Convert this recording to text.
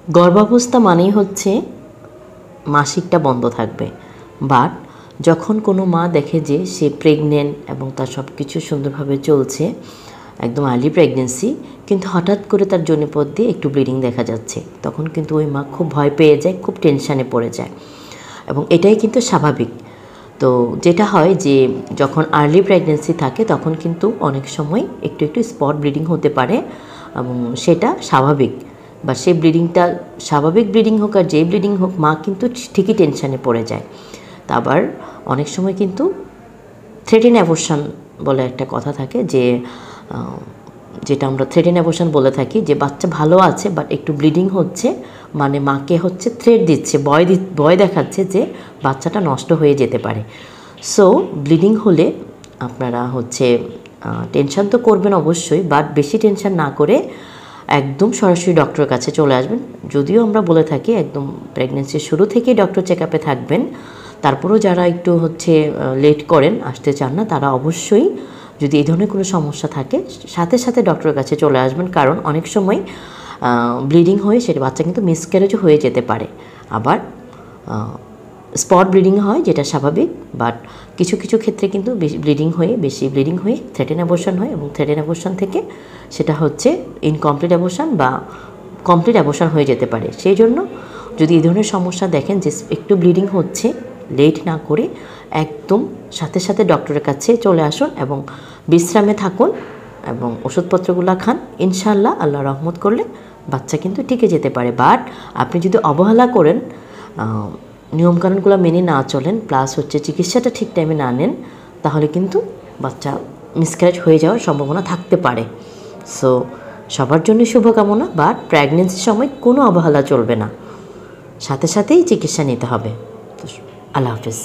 গর্ভাবস্থা মানেই হচ্ছে মাসিকটা বন্ধ থাকবে, বাট যখন কোনো মা দেখে যে সে প্রেগনেন্ট এবং তার সব কিছু সুন্দরভাবে চলছে, একদম আর্লি প্রেগনেন্সি, কিন্তু হঠাৎ করে তার যোনিপথ দিয়ে একটু ব্লিডিং দেখা যাচ্ছে, তখন কিন্তু ওই মা খুব ভয় পেয়ে যায়, খুব টেনশানে পড়ে যায়, এবং এটাই কিন্তু স্বাভাবিক। তো যেটা হয় যে যখন আর্লি প্রেগনেন্সি থাকে তখন কিন্তু অনেক সময় একটু একটু স্পট ব্লিডিং হতে পারে, এবং সেটা স্বাভাবিক, বা সেই ব্লিডিংটা স্বাভাবিক ব্লিডিং হোক আর যেই ব্লিডিং হোক, মা কিন্তু ঠিকই টেনশানে পড়ে যায়। তা আবার অনেক সময় কিন্তু থ্রেটেন অ্যাবর্শন বলে একটা কথা থাকে, যে যেটা আমরা থ্রেটেন অ্যাবর্শন বলে থাকি, যে বাচ্চা ভালো আছে বাট একটু ব্লিডিং হচ্ছে, মানে মাকে হচ্ছে থ্রেট দিচ্ছে, ভয় দেখাচ্ছে যে বাচ্চাটা নষ্ট হয়ে যেতে পারে। সো ব্লিডিং হলে আপনারা হচ্ছে টেনশান তো করবেন অবশ্যই, বাট বেশি টেনশান না করে একদম সরাসরি ডক্টরের কাছে চলে আসবেন। যদিও আমরা বলে থাকি একদম প্রেগনেন্সির শুরু থেকেই ডক্টর চেক আপে থাকবেন, তারপরেও যারা একটু হচ্ছে লেট করেন, আসতে চান না, তারা অবশ্যই যদি এই ধরনের কোনো সমস্যা থাকে সাথে সাথে ডক্টরের কাছে চলে আসবেন, কারণ অনেক সময় ব্লিডিং হয়ে সেটা বাচ্চা কিন্তু মিসক্যারেজও হয়ে যেতে পারে। আবার স্পট ব্লিডিং হয় যেটা স্বাভাবিক, বাট কিছু কিছু ক্ষেত্রে কিন্তু বেশি ব্লিডিং হয়ে থ্রেটেন অ্যাবর্শন হয়, এবং থ্রেটেন অ্যাবর্শন থেকে সেটা হচ্ছে ইনকমপ্লিট অ্যাবর্শন বা কমপ্লিট অ্যাবর্শন হয়ে যেতে পারে। সেই জন্য যদি এই ধরনের সমস্যা দেখেন যে একটু ব্লিডিং হচ্ছে, লেট না করে একদম সাথে সাথে ডক্টরের কাছে চলে আসুন এবং বিশ্রামে থাকুন এবং ওষুধপত্রগুলো খান। ইনশাআল্লাহ আল্লাহ রহমত করলে বাচ্চা কিন্তু টিকে যেতে পারে। বাট আপনি যদি অবহেলা করেন, নিয়মকানুনগুলো মেনে না চলেন, প্লাস হচ্ছে চিকিৎসাটা ঠিক টাইমে না নেন, তাহলে কিন্তু বাচ্চা মিসক্যারেজ হয়ে যাওয়ার সম্ভাবনা থাকতে পারে। সো সবার জন্য শুভকামনা, বাট প্রেগনেন্সির সময় কোনো অবহেলা চলবে না, সাথে সাথেই চিকিৎসা নিতে হবে। আল্লাহ হাফেজ।